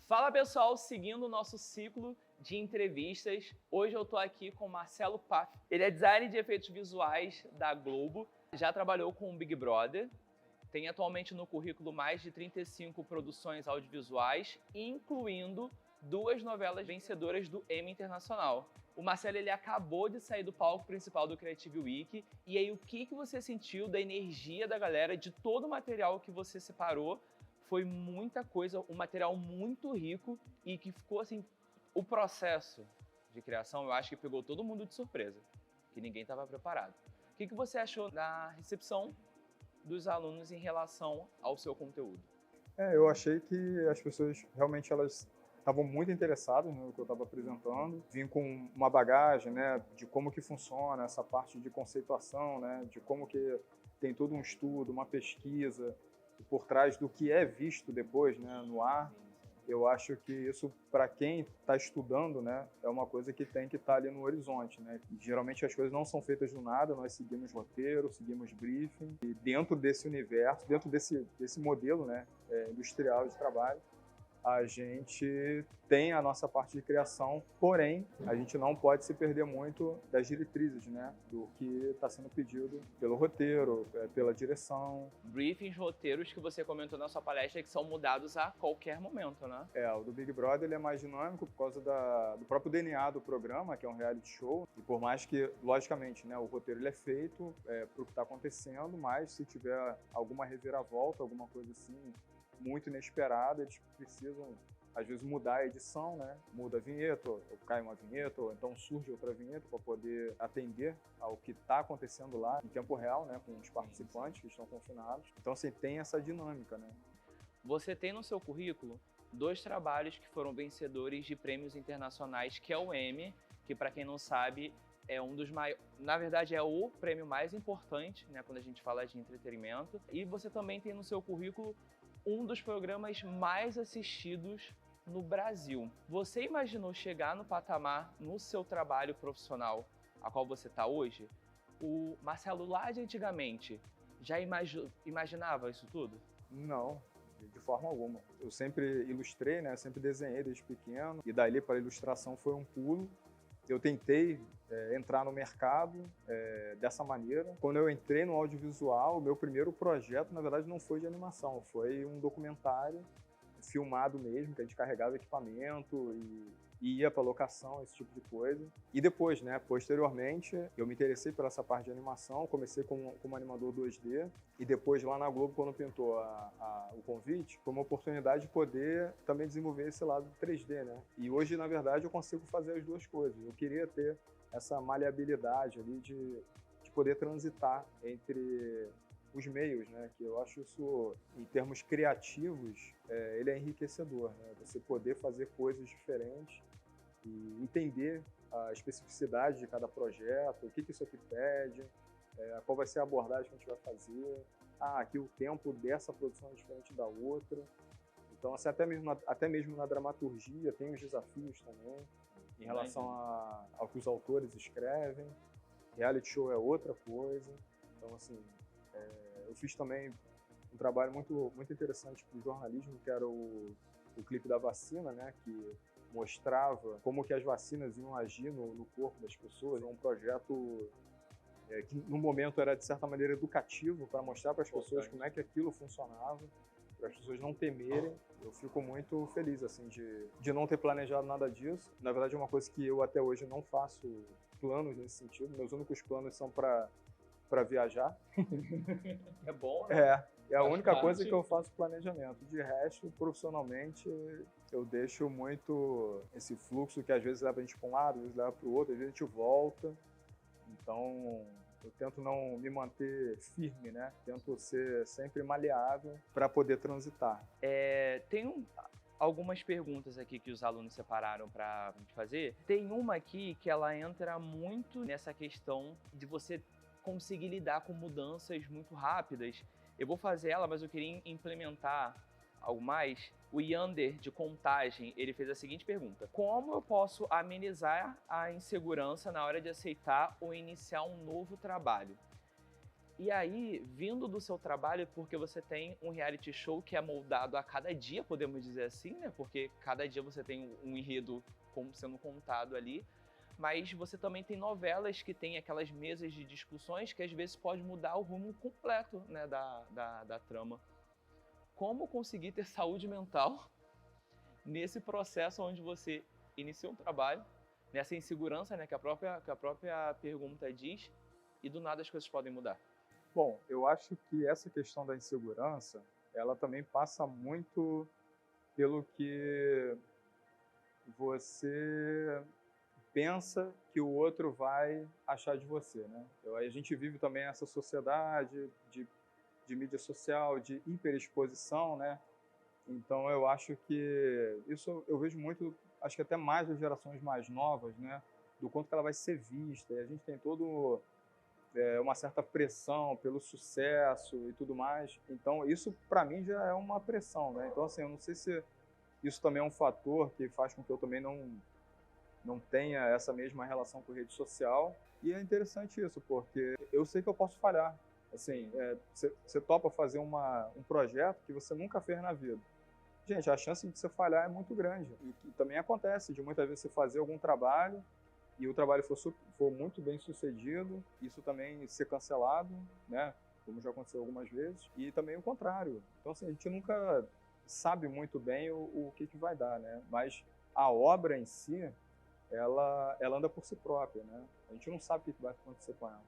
Fala pessoal, seguindo o nosso ciclo de entrevistas, hoje eu tô aqui com o Marcelo Paff. Ele é designer de efeitos visuais da Globo, já trabalhou com o Big Brother, tem atualmente no currículo mais de 35 produções audiovisuais, incluindo 2 novelas vencedoras do Emmy Internacional. O Marcelo ele acabou de sair do palco principal do Creative Week, e aí o que você sentiu da energia da galera, de todo o material que você separou? Foi muita coisa, um material muito rico e que ficou assim, o processo de criação eu acho que pegou todo mundo de surpresa, que ninguém estava preparado. O que você achou da recepção dos alunos em relação ao seu conteúdo? Eu achei que as pessoas realmente elas estavam muito interessadas no que eu estava apresentando. Vim com uma bagagem, né, de como que funciona essa parte de conceituação, né, de como que tem todo um estudo, uma pesquisa por trás do que é visto depois, né, no ar. Eu acho que isso, para quem está estudando, né, é uma coisa que tem que estar ali no horizonte, né? Geralmente as coisas não são feitas do nada, nós seguimos roteiro, seguimos briefing, e dentro desse universo, dentro desse modelo, né, industrial de trabalho, a gente tem a nossa parte de criação, porém, a gente não pode se perder muito das diretrizes, né, do que está sendo pedido pelo roteiro, pela direção. Briefings, roteiros que você comentou na sua palestra que são mudados a qualquer momento, né? O do Big Brother ele é mais dinâmico por causa do próprio DNA do programa, que é um reality show, e por mais que, logicamente, né, o roteiro ele é feito para o que está acontecendo, mas se tiver alguma reviravolta, alguma coisa assim, muito inesperada, eles precisam, às vezes, mudar a edição, né? Muda a vinheta, ou cai uma vinheta, ou então surge outra vinheta para poder atender ao que está acontecendo lá em tempo real, né? Com os participantes que estão confinados. Então, assim, tem essa dinâmica, né? Você tem no seu currículo 2 trabalhos que foram vencedores de prêmios internacionais, que é o Emmy, que para quem não sabe é um dos maiores, na verdade é o prêmio mais importante, né, quando a gente fala de entretenimento. E você também tem no seu currículo um dos programas mais assistidos no Brasil. Você imaginou chegar no patamar no seu trabalho profissional a qual você está hoje? O Marcelo lá de antigamente já imaginava isso tudo? Não, de forma alguma. Eu sempre ilustrei, né? Sempre desenhei desde pequeno, e dali para a ilustração foi um pulo. Eu tentei entrar no mercado dessa maneira. Quando eu entrei no audiovisual, o meu primeiro projeto, na verdade, não foi de animação, foi um documentário filmado mesmo, que a gente carregava equipamento e ia para locação, esse tipo de coisa. E depois, né, posteriormente, eu me interessei por essa parte de animação, comecei como animador 2D, e depois lá na Globo, quando pintou o convite, foi uma oportunidade de poder também desenvolver esse lado 3D, né? E hoje, na verdade, eu consigo fazer as duas coisas. Eu queria ter essa maleabilidade ali de poder transitar entre os meios, né? Que eu acho isso, em termos criativos, ele é enriquecedor, né? Você poder fazer coisas diferentes e entender a especificidade de cada projeto, o que isso aqui pede, qual vai ser a abordagem que a gente vai fazer, aqui o tempo dessa produção é diferente da outra. Então, assim, até mesmo na dramaturgia tem os desafios também, em relação ao que os autores escrevem. Reality show é outra coisa. Então, assim, eu fiz também um trabalho muito, muito interessante para o jornalismo, que era o clipe da vacina, né, que mostrava como que as vacinas iam agir no corpo das pessoas. É um projeto que, no momento, era, de certa maneira, educativo, para mostrar para as pessoas como é que aquilo funcionava, para as pessoas não temerem. Eu fico muito feliz, assim, de não ter planejado nada disso. Na verdade, é uma coisa que eu, até hoje, não faço planos nesse sentido. Meus únicos planos são para viajar. É bom, né? É a única coisa que eu faço planejamento. De resto, profissionalmente, eu deixo muito esse fluxo que às vezes leva a gente para um lado, às vezes leva para o outro, às vezes a gente volta. Então, eu tento não me manter firme, né? Tento ser sempre maleável para poder transitar. Tem algumas perguntas aqui que os alunos separaram para a gente fazer. Tem uma aqui que ela entra muito nessa questão de você conseguir lidar com mudanças muito rápidas. Eu vou fazer ela, mas eu queria implementar algo mais, o Yander, de Contagem, ele fez a seguinte pergunta: como eu posso amenizar a insegurança na hora de aceitar ou iniciar um novo trabalho? E aí, vindo do seu trabalho, porque você tem um reality show que é moldado a cada dia, podemos dizer assim, né? Porque cada dia você tem um enredo como sendo contado ali, mas você também tem novelas que tem aquelas mesas de discussões que às vezes pode mudar o rumo completo, né, da trama. Como conseguir ter saúde mental nesse processo onde você inicia um trabalho, nessa insegurança, né, que a própria pergunta diz, e do nada as coisas podem mudar? Bom, eu acho que essa questão da insegurança, ela também passa muito pelo que você pensa que o outro vai achar de você, né? A gente vive também essa sociedade de mídia social, de hiperexposição, né? Então eu acho que isso eu vejo muito, acho que até mais das gerações mais novas, né? Do quanto que ela vai ser vista. E a gente tem todo uma certa pressão pelo sucesso e tudo mais. Então isso para mim já é uma pressão, né? Então assim, eu não sei se isso também é um fator que faz com que eu também não tenha essa mesma relação com rede social. E é interessante isso, porque eu sei que eu posso falhar. Assim, você topa fazer um projeto que você nunca fez na vida. Gente, a chance de você falhar é muito grande. E também acontece de muitas vezes você fazer algum trabalho e o trabalho for muito bem sucedido, isso também ser cancelado, né? Como já aconteceu algumas vezes. E também o contrário. Então, assim, a gente nunca sabe muito bem o que vai dar, né? Mas a obra em si, ela anda por si própria, né? A gente não sabe o que vai acontecer com ela.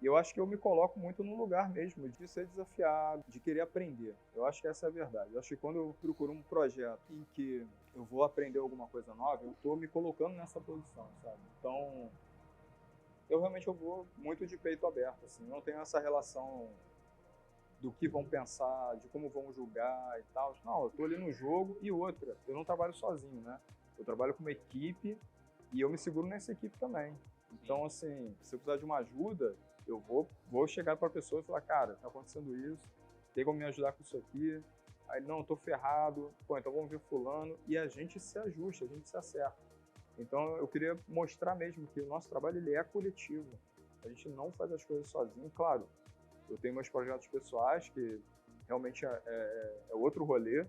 E eu acho que eu me coloco muito no lugar mesmo de ser desafiado, de querer aprender. Eu acho que essa é a verdade. Eu acho que quando eu procuro um projeto em que eu vou aprender alguma coisa nova, eu estou me colocando nessa posição, sabe? Então, eu vou muito de peito aberto, assim. Eu não tenho essa relação do que vão pensar, de como vão julgar e tal. Não, eu estou ali no jogo. E outra, eu não trabalho sozinho, né? Eu trabalho com uma equipe e eu me seguro nessa equipe também. Então, assim, se eu precisar de uma ajuda, eu vou chegar para a pessoa e falar, cara, tá acontecendo isso, tem como me ajudar com isso aqui? Aí, não, eu tô ferrado, pô, então vamos ver fulano, e a gente se ajusta, a gente se acerta. Então, eu queria mostrar mesmo que o nosso trabalho, ele é coletivo. A gente não faz as coisas sozinho. Claro, eu tenho meus projetos pessoais, que realmente é outro rolê,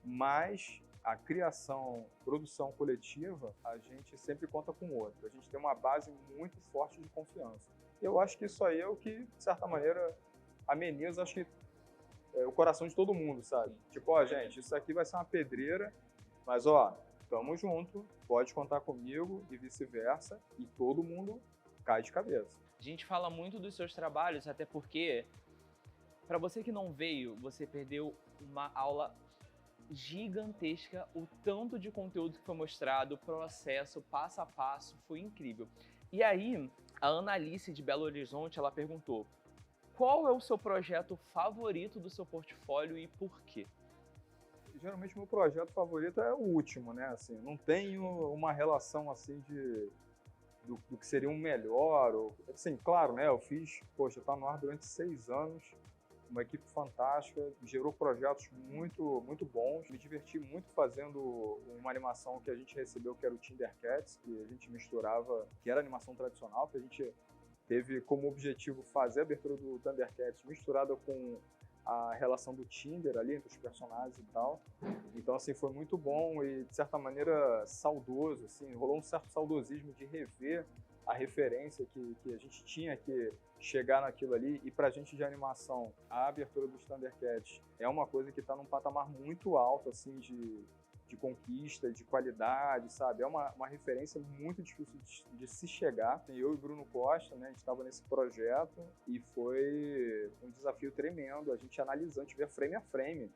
mas a criação, produção coletiva, a gente sempre conta com o outro. A gente tem uma base muito forte de confiança. Eu acho que isso aí é o que, de certa maneira, ameniza, acho que o coração de todo mundo, sabe? Tipo, ó, gente, isso aqui vai ser uma pedreira, mas ó, tamo junto, pode contar comigo e vice-versa, e todo mundo cai de cabeça. A gente fala muito dos seus trabalhos, até porque, para você que não veio, você perdeu uma aula gigantesca, o tanto de conteúdo que foi mostrado, o processo, passo a passo, foi incrível. E aí, a Ana Alice de Belo Horizonte, ela perguntou: qual é o seu projeto favorito do seu portfólio e por quê? Geralmente meu projeto favorito é o último, né? Assim, não tenho uma relação assim do que seria um melhor. Ou, assim, claro, né? Eu fiz, poxa, tá no ar durante 6 anos, uma equipe fantástica, gerou projetos muito, muito bons. Me diverti muito fazendo uma animação que a gente recebeu, que era o Thundercats, que a gente misturava, que era animação tradicional, que a gente teve como objetivo fazer a abertura do Thundercats misturada com a relação do Tinder ali entre os personagens e tal. Então, assim, foi muito bom e, de certa maneira, saudoso, assim, rolou um certo saudosismo de rever a referência que a gente tinha que chegar naquilo ali. E pra gente de animação, a abertura dos Thundercats é uma coisa que tá num patamar muito alto, assim, de conquista, de qualidade, sabe? É uma referência muito difícil de se chegar. Eu e Bruno Costa, né, a gente estava nesse projeto e foi um desafio tremendo. A gente analisando, a gente via frame a frame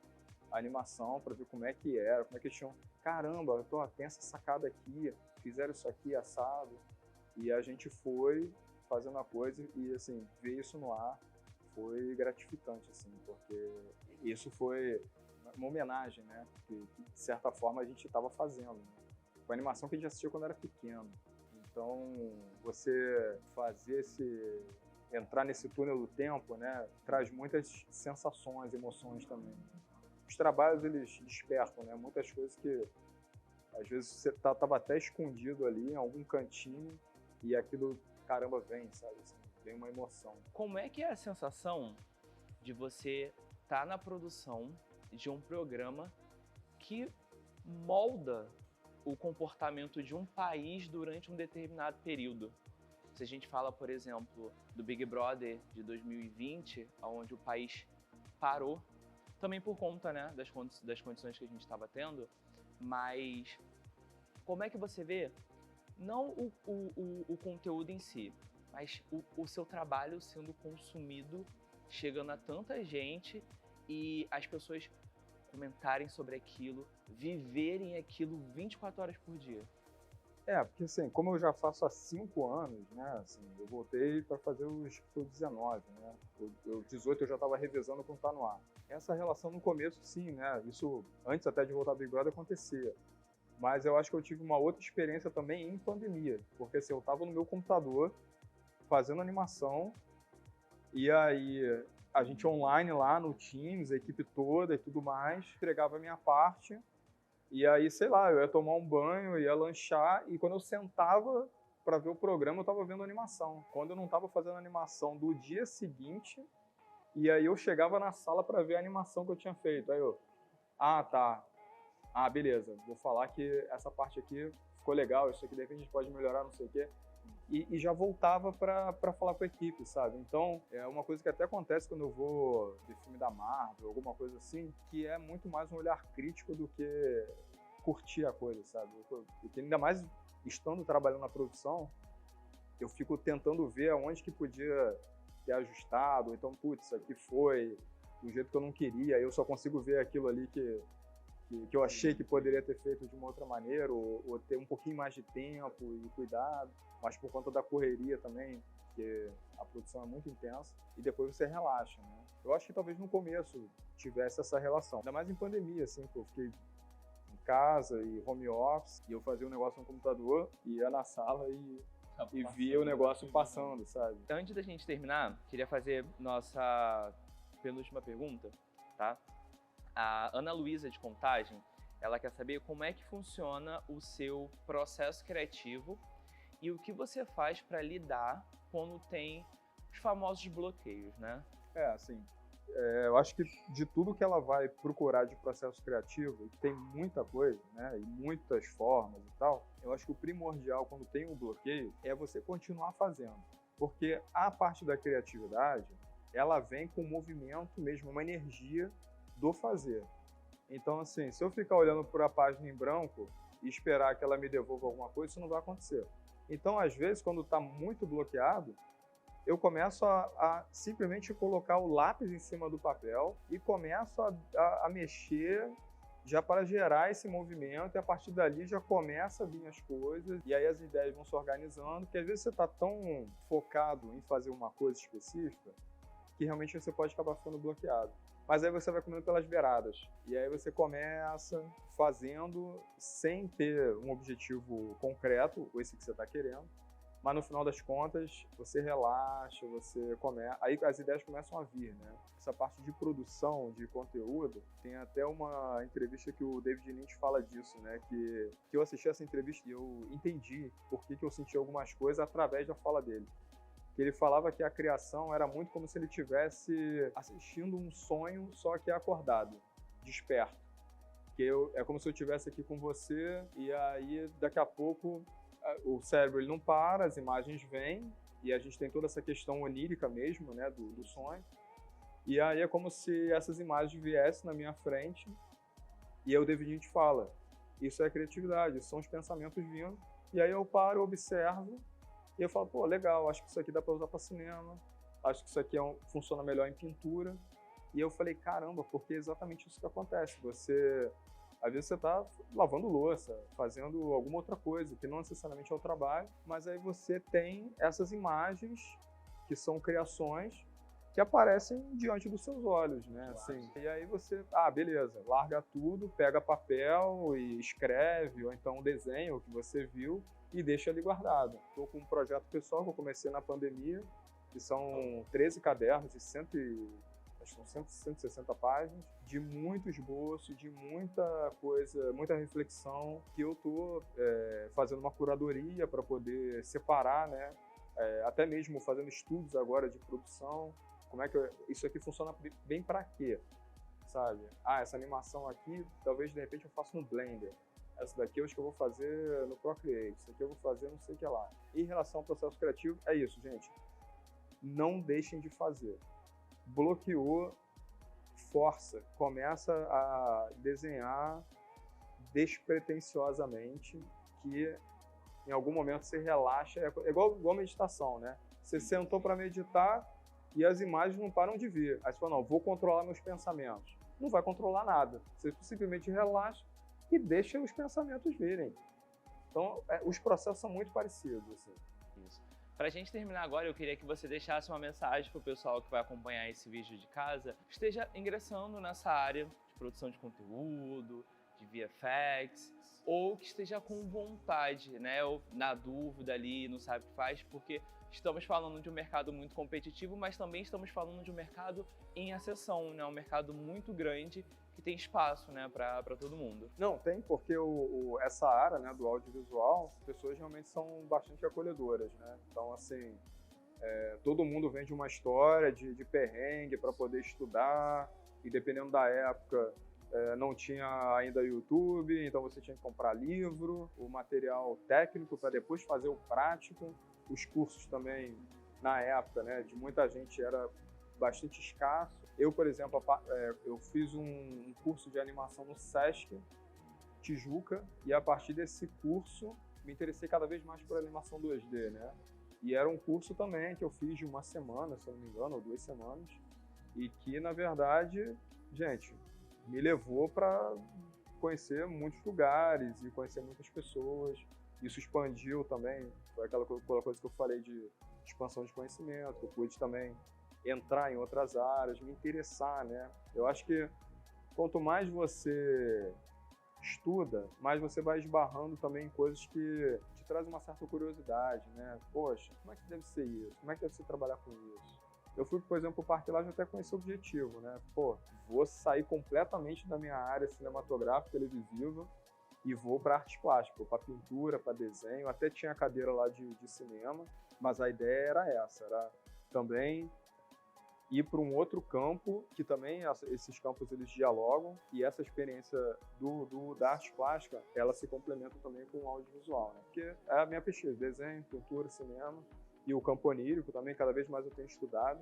a animação para ver como é que era, como é que eles tinham... Caramba, tem essa sacada aqui, fizeram isso aqui, assado. E a gente foi fazendo a coisa e, assim, ver isso no ar foi gratificante, assim, porque isso foi uma homenagem, né? Que de certa forma a gente estava fazendo. Né? Foi uma animação que a gente assistiu quando era pequeno. Então, você entrar nesse túnel do tempo, né? Traz muitas sensações, emoções também. os trabalhos, eles despertam, né? Muitas coisas que, às vezes, você tava até escondido ali, em algum cantinho, e aquilo, caramba, vem, sabe? Assim, vem uma emoção. Como é que é a sensação de você estar na produção de um programa que molda o comportamento de um país durante um determinado período? Se a gente fala, por exemplo, do Big Brother de 2020, onde o país parou, também por conta, né, das condições que a gente estava tendo, mas como é que você vê, não o conteúdo em si, mas o seu trabalho sendo consumido, chegando a tanta gente e as pessoas comentarem sobre aquilo, viverem aquilo 24 horas por dia? Porque assim, como eu já faço há 5 anos, né, assim, eu voltei para fazer os 19, né, o 18 eu já estava revezando com Tá No Ar. Essa relação no começo, sim, né, isso antes até de voltar ao Big Brother acontecia. Mas eu acho que eu tive uma outra experiência também em pandemia, porque assim, eu estava no meu computador fazendo animação e aí a gente online lá no Teams, a equipe toda e tudo mais, entregava a minha parte. E aí, sei lá, eu ia tomar um banho, ia lanchar, e quando eu sentava para ver o programa, eu estava vendo animação. Quando eu não estava fazendo animação do dia seguinte, e aí eu chegava na sala para ver a animação que eu tinha feito. Aí eu, tá. Beleza, vou falar que essa parte aqui ficou legal, isso aqui de repente a gente pode melhorar, não sei o quê. E já voltava para falar com a equipe, sabe? Então, é uma coisa que até acontece quando eu vou ver filme da Marvel, alguma coisa assim, que é muito mais um olhar crítico do que curtir a coisa, sabe? Porque ainda mais estando trabalhando na produção, eu fico tentando ver aonde que podia ter ajustado, ou então, putz, isso aqui foi do jeito que eu não queria, aí eu só consigo ver aquilo ali que eu achei que poderia ter feito de uma outra maneira, ou ter um pouquinho mais de tempo e cuidado, mas por conta da correria também, porque a produção é muito intensa, e depois você relaxa, né? Eu acho que talvez no começo tivesse essa relação, ainda mais em pandemia, assim, que eu fiquei em casa e home office, e eu fazia um negócio no computador, ia na sala e via o negócio passando, sabe? Antes da gente terminar, queria fazer nossa penúltima pergunta, tá? A Ana Luísa de Contagem, ela quer saber como é que funciona o seu processo criativo e o que você faz para lidar quando tem os famosos bloqueios, né? Eu acho que de tudo que ela vai procurar de processo criativo, tem muita coisa, né, e muitas formas e tal, eu acho que o primordial quando tem um bloqueio é você continuar fazendo, porque a parte da criatividade, ela vem com movimento mesmo, uma energia do fazer. Então, assim, se eu ficar olhando para a página em branco e esperar que ela me devolva alguma coisa, isso não vai acontecer. Então, às vezes, quando está muito bloqueado, eu começo a simplesmente colocar o lápis em cima do papel e começo a mexer já para gerar esse movimento, e a partir dali já começa a vir as coisas, e aí as ideias vão se organizando, porque às vezes você está tão focado em fazer uma coisa específica que realmente você pode acabar ficando bloqueado. Mas aí você vai comendo pelas beiradas. E aí você começa fazendo sem ter um objetivo concreto, ou esse que você está querendo. Mas no final das contas, você relaxa, você começa... Aí as ideias começam a vir, né? Essa parte de produção de conteúdo, tem até uma entrevista que o David Lynch fala disso, né? Que eu assisti essa entrevista e eu entendi por que eu senti algumas coisas através da fala dele. Que ele falava que a criação era muito como se ele estivesse assistindo um sonho, só que acordado, desperto. É como se eu estivesse aqui com você e aí daqui a pouco o cérebro ele não para, as imagens vêm e a gente tem toda essa questão onírica mesmo, né, do sonho. E aí é como se essas imagens viessem na minha frente e aí o David Lynch fala, isso é criatividade, são os pensamentos vindo. E aí eu paro, observo, e eu falo, pô, legal, acho que isso aqui dá para usar para cinema, acho que isso aqui funciona melhor em pintura. E eu falei, caramba, porque é exatamente isso que acontece. Às vezes você tá lavando louça, fazendo alguma outra coisa, que não necessariamente é o trabalho, mas aí você tem essas imagens que são criações que aparecem diante dos seus olhos, né? Assim, e aí você, beleza, larga tudo, pega papel e escreve, ou então desenha o que você viu, e deixa ali guardado. Estou com um projeto pessoal que eu comecei na pandemia, que são 13 cadernos e acho que são 160 páginas, de muito esboço, de muita coisa, muita reflexão, que eu estou fazendo uma curadoria para poder separar, né? Até mesmo fazendo estudos agora de produção, como é que isso aqui funciona bem para quê, sabe? Essa animação aqui, talvez de repente eu faça no Blender, essa daqui eu acho que eu vou fazer no Procreate, isso aqui eu vou fazer não sei o que lá. Em relação ao processo criativo, é isso, gente. Não deixem de fazer. Bloqueou, força, começa a desenhar despretensiosamente, que em algum momento você relaxa, é igual meditação, né? Você sentou para meditar e as imagens não param de vir. Aí você fala, não, vou controlar meus pensamentos. Não vai controlar nada. Você simplesmente relaxa e deixa os pensamentos virem. Então, os processos são muito parecidos, assim. Isso. Para a gente terminar agora, eu queria que você deixasse uma mensagem para o pessoal que vai acompanhar esse vídeo de casa, que esteja ingressando nessa área de produção de conteúdo, de VFX, ou que esteja com vontade, né, ou na dúvida ali, não sabe o que faz, porque estamos falando de um mercado muito competitivo, mas também estamos falando de um mercado em ascensão, né, um mercado muito grande que tem espaço, né, para todo mundo. Não, tem, porque essa área, né, do audiovisual, as pessoas realmente são bastante acolhedoras, né? Então, assim, todo mundo vem de uma história de perrengue para poder estudar, e dependendo da época, não tinha ainda YouTube, então você tinha que comprar livro, o material técnico para depois fazer o prático. Os cursos também, na época, né, de muita gente era bastante escasso. Eu, por exemplo, eu fiz um curso de animação no Sesc Tijuca, e a partir desse curso me interessei cada vez mais por animação 2D, né? E era um curso também que eu fiz de uma semana, se eu não me engano, ou 2 semanas, e que, na verdade, gente, me levou para conhecer muitos lugares e conhecer muitas pessoas. Isso expandiu também, foi aquela coisa que eu falei de expansão de conhecimento. Eu pude também entrar em outras áreas, me interessar, né? Eu acho que quanto mais você estuda, mais você vai esbarrando também em coisas que te trazem uma certa curiosidade, né? Poxa, como é que deve ser isso? Como é que deve ser trabalhar com isso? Eu fui, por exemplo, para o Parque Lage até com esse objetivo, né? Pô, vou sair completamente da minha área cinematográfica, televisiva, e vou para artes plásticas, para pintura, para desenho. Até tinha cadeira lá de cinema, mas a ideia era essa, era também ir para um outro campo, que também esses campos eles dialogam, e essa experiência da arte plástica, ela se complementa também com o audiovisual, né? Porque é a minha pesquisa, desenho, pintura, cinema, e o campo onírico também, cada vez mais eu tenho estudado.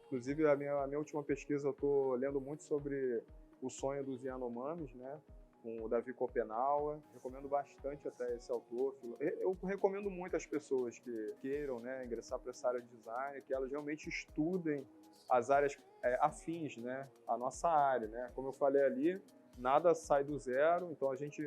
Inclusive, a minha última pesquisa, eu estou lendo muito sobre o sonho dos Yanomamis, né? Com o Davi Copenauer. Recomendo bastante até esse autor. Eu recomendo muito às pessoas que queiram, né, ingressar para essa área de design, que elas realmente estudem as áreas afins, né, à nossa área, né? Como eu falei ali, nada sai do zero, então a gente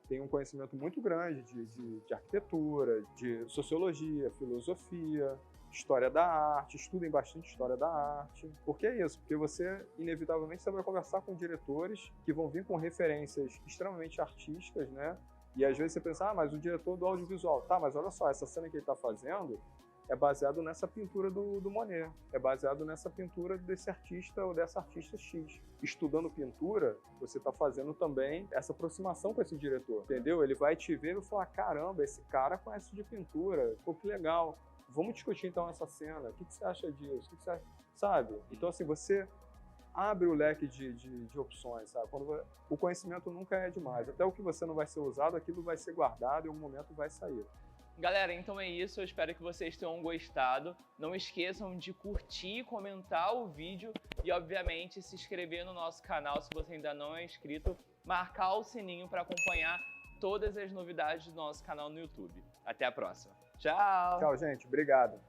tem um conhecimento muito grande de arquitetura, de sociologia, filosofia, história da arte, estudem bastante história da arte. Por que isso? Porque você, inevitavelmente, você vai conversar com diretores que vão vir com referências extremamente artísticas, né? E às vezes você pensa, mas o diretor do audiovisual, tá, mas olha só, essa cena que ele está fazendo é baseado nessa pintura do Monet, é baseado nessa pintura desse artista ou dessa artista X. Estudando pintura, você está fazendo também essa aproximação com esse diretor, entendeu? Ele vai te ver e falar, caramba, esse cara conhece de pintura, pô, que legal. Vamos discutir então essa cena, o que você acha disso? O que você acha? Sabe? Então, assim, você abre o leque de opções, sabe? O conhecimento nunca é demais. Até o que você não vai ser usado, aquilo vai ser guardado e em um momento vai sair. Galera, então é isso. Eu espero que vocês tenham gostado. Não esqueçam de curtir, comentar o vídeo e, obviamente, se inscrever no nosso canal se você ainda não é inscrito. Marcar o sininho para acompanhar todas as novidades do nosso canal no YouTube. Até a próxima. Tchau! Tchau, gente. Obrigado.